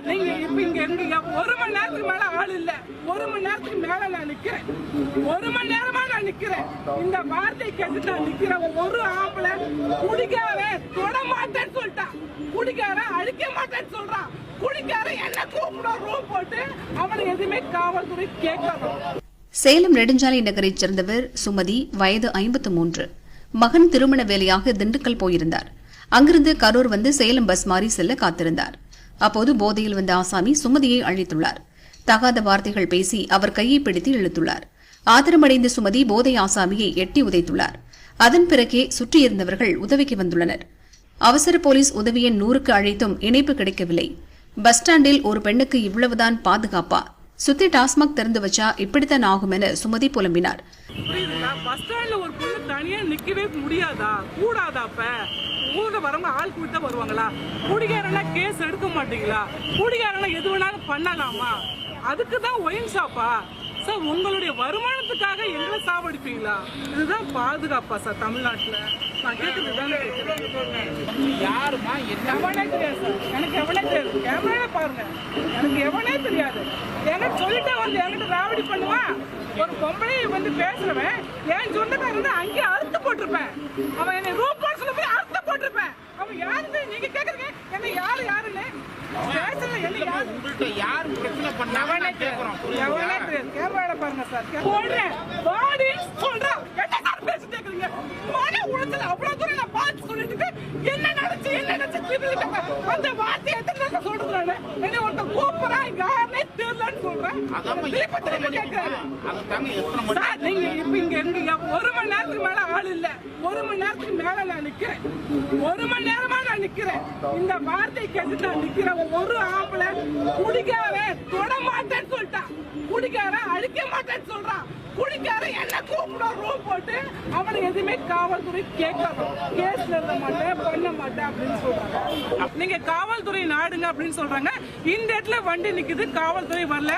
நீங்க இப்ப இங்க 1 மணி நேரத்துக்கு மேல ஆள் இல்ல. 1 மணி நேரத்துக்கு மேல நான் நிக்கிறேன். 1 மணி நேரமா நான் நிக்கிறேன். இந்த வார்த்தை கேட்டு நான் நிக்கிறேன். ஒரு ஆம்பளை குடிக்காரன் தொட மாட்டேன்னு சொல்லிட்டான். குடிக்காரன் அழிக்க மாட்டேன்னு சொல்றான். குடிக்காரன் என்ன கூப்பிட ரூம் போட்டு அவனை எதுவுமே காவல்துறை கேட்கணும். சேலம் நெடுஞ்சாலை நகரைச் சேர்ந்தவர் சுமதி, வயது 53. மகன் திருமண வேலையாக திண்டுக்கல் போயிருந்தார். அங்கிருந்து கரூர் வந்து சேலம் பஸ் மாறி செல்ல காத்திருந்தார். அப்போது போதையில் வந்த ஆசாமி சுமதியை அழைத்துள்ளார். தகாத வார்த்தைகள் பேசி அவர் கையை பிடித்து இழுத்துள்ளார். ஆத்திரமடைந்த சுமதி போதை ஆசாமியை எட்டி உதைத்துள்ளார். அதன் பிறகே சுற்றியிருந்தவர்கள் உதவிக்கு வந்துள்ளனர். அவசர போலீஸ் உதவி எண் 100க்கு அழைத்தும் இணைப்பு கிடைக்கவில்லை. பஸ் ஸ்டாண்டில் ஒரு பெண்ணுக்கு இவ்வளவுதான் பாதுகாப்பா? சுத்தி டாஸ்மாக் திறந்து வச்சா இப்படித்தான் ஆகும் என சுமதி புலம்பினார். பஸ் ஸ்டாண்ட்ல ஒரு பொண்ணு தனியா நிக்கவே முடியாதா? கூடாதா? அப்ப ஊர்ல வரவங்க ஆள் கூட்டா வருவாங்களா? குடிகாரனா கேஸ் எடுக்க மாட்டீங்களா? குடிகாரனா எது வேணாலும் பண்ணலாமா? அதுக்குதான் ஒயின் ஷாப்பா சார்? உங்களுடைய வருமானத்துக்காக எங்களை சாவடிப்பீங்களா? இதுதான் பாதுகாப்பா சார் தமிழ்நாட்டுல? நான் கேட்கறது யாருமா எவனே தெரியாது சார். எனக்கு எவனே தெரியாது. கேமரா பாருங்க, எனக்கு எவனே தெரியாது. எனக்கு சொல்லிட்டே வந்து என்கிட்ட ராவடி பண்ணுவான். ஒரு பொம்பளை வந்து பேசுறவன் என் சொந்தக்காரன் அங்கேயே அறுத்து போட்டிருப்பேன். அவன் என்னை ரூம் போட சொல்ல போய் அறுத்து போட்டிருப்பேன். அவன் யாருன்னு நீங்க கேக்குறீங்க? என்ன யாருன்னு யாரு பிரச்சனை பண்ணவனே கேக்குறோம். எவனே தெரியாது. கேமரா பாருங்க சார். போடுறேன் பாடி சொல்றா. என்ன சார் பேசிட்டு இருக்கீங்க? மன உளத்துல அவ்வளவு தூரம் நான் பார்த்து சொல்லிட்டு என்ன நடந்துச்சு அந்த வார்த்தையை எத்தனை சொல்றானே என்ன ஒருத்த கூப்பிடா யாருன்னே தெரியலன்னு சொல்றேன். நீங்க இப்ப இங்க 1 மணி நேரத்துக்கு மேல ஆள் இல்ல. 1 மணி நேரத்துக்கு மேல நான் நிக்கிறேன். 1 மணி நேரமா நான் நிக்கிறேன். இந்த வார்த்தை கேட்டு நான் நிக்கிறேன். ஒரு ஆம்பளை குடிக்காரன் தொட மாட்டேன்னு சொல்லிட்டான். குடிக்காரன் அழிக்க மாட்டேன்னு சொல்றான். குடிக்காரன் என்ன கூப்பிட ரூம் போட்டு அவனை எதுவுமே காவல்துறை கேட்கணும். கேஸ்ல இருந்த மாட்டேன் பண்ண மாட்டேன் அப்படின்னு சொல்றாங்க. நீங்க காவல்துறை நாடுங்க அப்படின்னு சொல்றாங்க. இந்த இடத்துல வண்டி நிக்குது, காவல்துறை வரல.